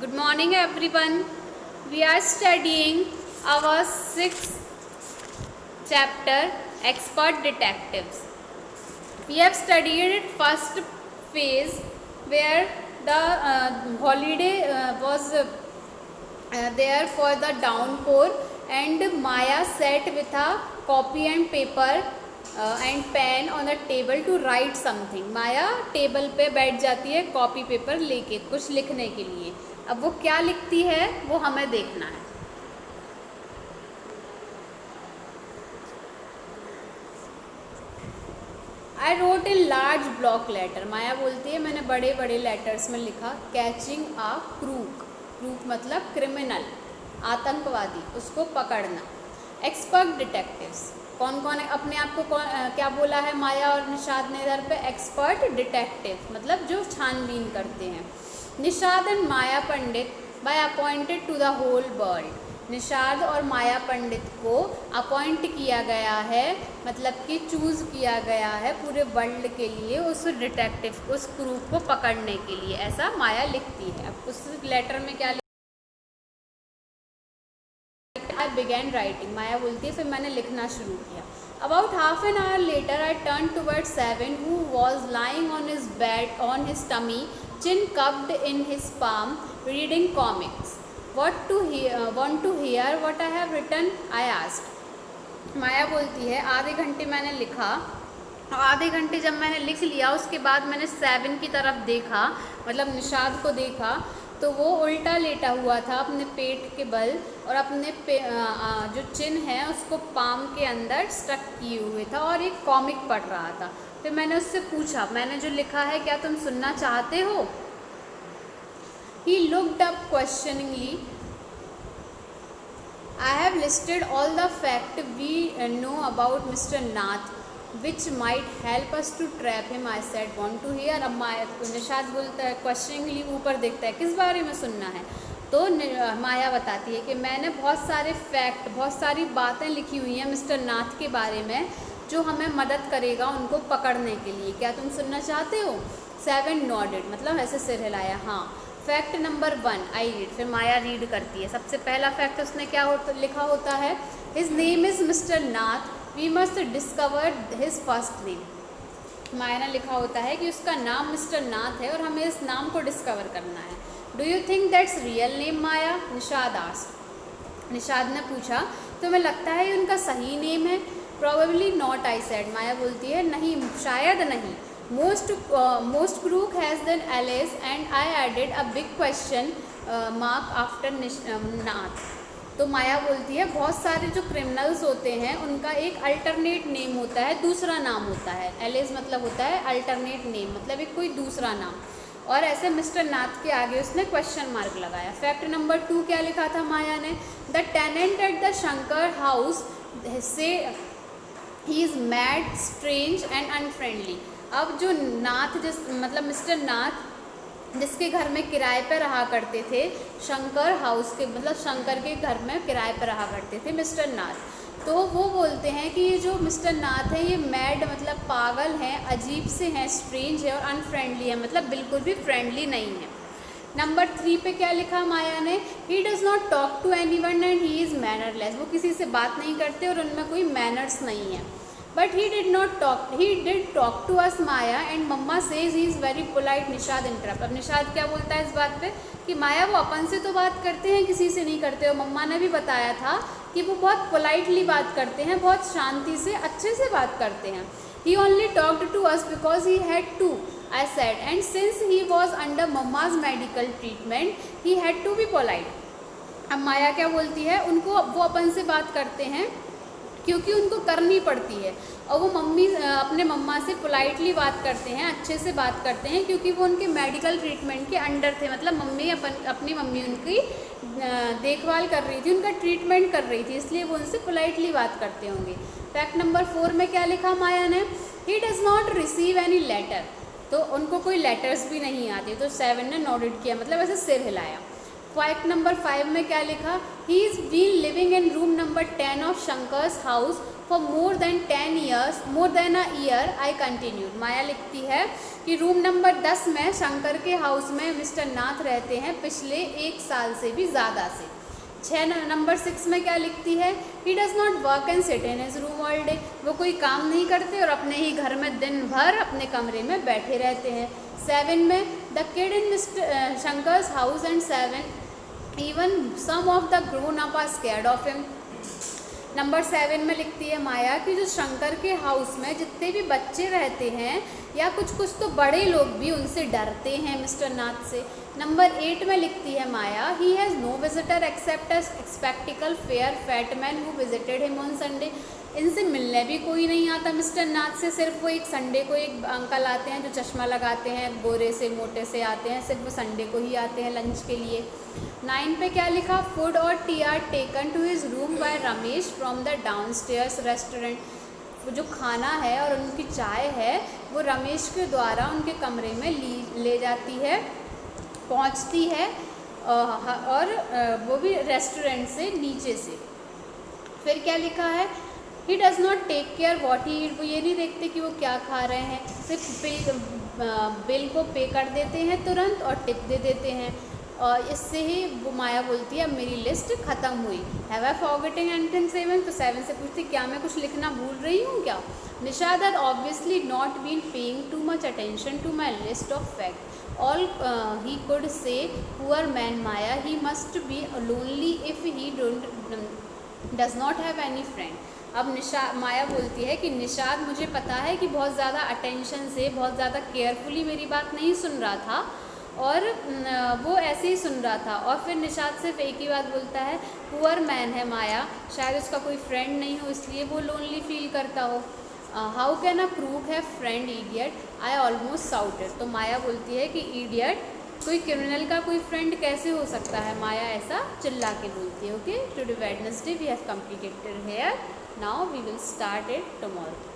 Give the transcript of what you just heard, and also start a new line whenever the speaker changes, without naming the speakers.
Good morning, everyone. We are studying our sixth chapter, Expert Detectives. We have studied first phase where the holiday was there for the downpour, and Maya sat with a copy and paper and pen on the table to write something. Maya table पे बैठ जाती है copy paper लेके कुछ लिखने के लिए. अब वो क्या लिखती है वो हमें देखना है. I wrote in large block letter. Maya बोलती है मैंने बड़े बड़े लेटर्स में लिखा कैचिंग आ क्रूक. क्रूक मतलब क्रिमिनल, आतंकवादी, उसको पकड़ना. एक्सपर्ट डिटेक्टिव्स कौन कौन है? अपने आप को क्या बोला है माया और निषाद ने इधर पे? एक्सपर्ट डिटेक्टिव मतलब जो छानबीन करते हैं. Nishad and Maya Pandit by appointed to the whole world. Nishad और माया पंडित को अपॉइंट किया गया है, मतलब कि चूज़ किया गया है पूरे वर्ल्ड के लिए उस डिटेक्टिव उस क्रू को पकड़ने के लिए. ऐसा माया लिखती है. अब उस लेटर में क्या I began writing. माया बोलती है फिर मैंने लिखना शुरू किया. About half an hour later, I turned towards Seven, who was lying on his bed on his tummy, chin cupped in his palm, reading comics. Want to hear what I have written? I asked. माया बोलती है आधे घंटे मैंने लिखा. आधे घंटे जब मैंने लिख लिया उसके बाद मैंने सेवन की तरफ देखा, मतलब निषाद को देखा, तो वो उल्टा लेटा हुआ था अपने पेट के बल और अपने जो चिन है उसको पाम के अंदर स्टक किए हुए था और एक कॉमिक पढ़ रहा था. फिर मैंने उससे पूछा मैंने जो लिखा है क्या तुम सुनना चाहते हो? He looked up questioningly. I have listed all the facts we know about Mr. Nath, which might help us to trap him. I said, want to hear? अब निषाद बोलता है क्वेश्चनिंगली, ऊपर देखता है किस बारे में सुनना है. तो माया बताती है कि मैंने बहुत सारे फैक्ट, बहुत सारी बातें लिखी हुई हैं मिस्टर नाथ के बारे में जो हमें मदद करेगा उनको पकड़ने के लिए. क्या तुम सुनना चाहते हो? सेवन नॉडेड मतलब ऐसे सिर हिलाया. हाँ. Fact number 1 I read. फिर माया रीड करती है. सबसे पहला फैक्ट उसने क्या लिखा होता है? His name is Mr Nath, we must discover his first name. Maya ने लिखा होता है कि उसका नाम मिस्टर नाथ है और हमें इस नाम को डिस्कवर करना है. Do you think that's real name Maya? Nishad asked. Nishad ने पूछा तुम्हें लगता है ये उनका सही नेम है? Probably not I said. Maya बोलती है नहीं, शायद नहीं. Most crook has then Alice, and I added a big question mark after Nath. तो माया बोलती है बहुत सारे जो क्रिमिनल्स होते हैं उनका एक अल्टरनेट नेम होता है, दूसरा नाम होता है. एलिस मतलब होता है अल्टरनेट नेम, मतलब एक कोई दूसरा नाम. और ऐसे मिस्टर नाथ के आगे उसने क्वेश्चन मार्क लगाया. फैक्ट नंबर 2 क्या लिखा था माया ने? The tenant at the Shankar house से he is mad, strange and unfriendly. अब जो नाथ मतलब मिस्टर नाथ जिसके घर में किराए पर रहा करते थे, शंकर हाउस के मतलब शंकर के घर में किराए पर रहा करते थे मिस्टर नाथ, तो वो बोलते हैं कि ये जो मिस्टर नाथ है ये मैड मतलब पागल हैं, अजीब से हैं, स्ट्रेंज है और अनफ्रेंडली है, मतलब बिल्कुल भी फ्रेंडली नहीं है. नंबर 3 पे क्या लिखा माया ने? He does not talk to anyone and he is mannerless. वो किसी से बात नहीं करते और उनमें कोई मैनर्स नहीं है. But he did not talk. He did talk to us, Maya, and Mama says he is very polite. Nishad interrupt. अब निषाद क्या बोलता है इस बात पे कि माया वो अपन से तो बात करते हैं, किसी से नहीं करते. और मम्मा ने भी बताया था कि वो बहुत पोलाइटली बात करते हैं, बहुत शांति से अच्छे से बात करते हैं. He only talked to us because he had to, I said, and since he was under Mama's medical treatment, he had to be polite. अब माया क्या बोलती है? उनको वो अपन से बात करते हैं क्योंकि उनको करनी पड़ती है और वो अपने मम्मा से पोलाइटली बात करते हैं, अच्छे से बात करते हैं क्योंकि वो उनके मेडिकल ट्रीटमेंट के अंडर थे. मतलब अपनी मम्मी उनकी देखभाल कर रही थी, उनका ट्रीटमेंट कर रही थी, इसलिए वो उनसे पोलाइटली बात करते होंगे. फैक्ट नंबर 4 में क्या लिखा माया ने? He does not receive any letter. तो उनको कोई लेटर्स भी नहीं आते. तो 7 ने नोटेड किया, मतलब ऐसे सिर हिलाया. फैक्ट नंबर 5 में क्या लिखा? He is been living in room number 10 of Shankar's house for more than a year I continued. Maya लिखती है कि रूम नंबर 10 में शंकर के हाउस में मिस्टर नाथ रहते हैं पिछले 1 साल से भी ज़्यादा से। नंबर 6 में क्या लिखती है, he does not work and sit in his room all day. वो कोई काम नहीं करते और अपने ही घर में दिन भर अपने कमरे में बैठे रहते हैं। 7 में the kid in Mr Shankar's house and 7 even some of the grown up are scared of him. Number 7 में लिखती है माया कि जो शंकर के हाउस में जितने भी बच्चे रहते हैं या कुछ तो बड़े लोग भी उनसे डरते हैं मिस्टर नाथ से। नंबर 8 में लिखती है Maya, he has no visitor except a spectacle fair fat man who visited him on Sunday. इनसे मिलने भी कोई नहीं आता मिस्टर नाथ से, सिर्फ वो एक संडे को एक अंकल आते हैं जो चश्मा लगाते हैं, गोरे से मोटे से आते हैं, सिर्फ वो संडे को ही आते हैं लंच के लिए। 9 पे क्या लिखा, फूड और tea are taken to his room by Ramesh from the downstairs restaurant. वो जो खाना है और उनकी चाय है वो रमेश के द्वारा उनके कमरे में ले जाती है, पहुंचती है, और वो भी रेस्टोरेंट से नीचे से। फिर क्या लिखा है, he does not take care what he, वो ये नहीं देखते कि वो क्या खा रहे हैं, सिर्फ बिल को पे कर देते हैं तुरंत और टिप दे देते हैं। और इससे ही वो माया बोलती है अब मेरी लिस्ट ख़त्म हुई। हैव आई फॉरगेटिंग एनीथिंग 7, तो 7 से पूछती क्या मैं कुछ लिखना भूल रही हूँ क्या। Nishad had obviously not been paying too much attention to my list of fact. All he could say poor man Maya, he must be lonely if he does not have any friend. अब माया बोलती है कि निशाद मुझे पता है कि बहुत ज़्यादा अटेंशन से, बहुत ज़्यादा केयरफुली मेरी बात नहीं सुन रहा था और वो ऐसे ही सुन रहा था। और फिर निशाद सिर्फ एक ही बात बोलता है, पुअर मैन है माया, शायद उसका कोई फ्रेंड नहीं हो इसलिए वो लोनली फील करता हो। How can a crook have friend idiot, I almost shouted. तो माया बोलती है कि इडियट, कोई क्रिमिनल का कोई फ्रेंड कैसे हो सकता है, माया ऐसा चिल्ला के बोलती है। Okay, today Wednesday we have completed here, now we will start it tomorrow.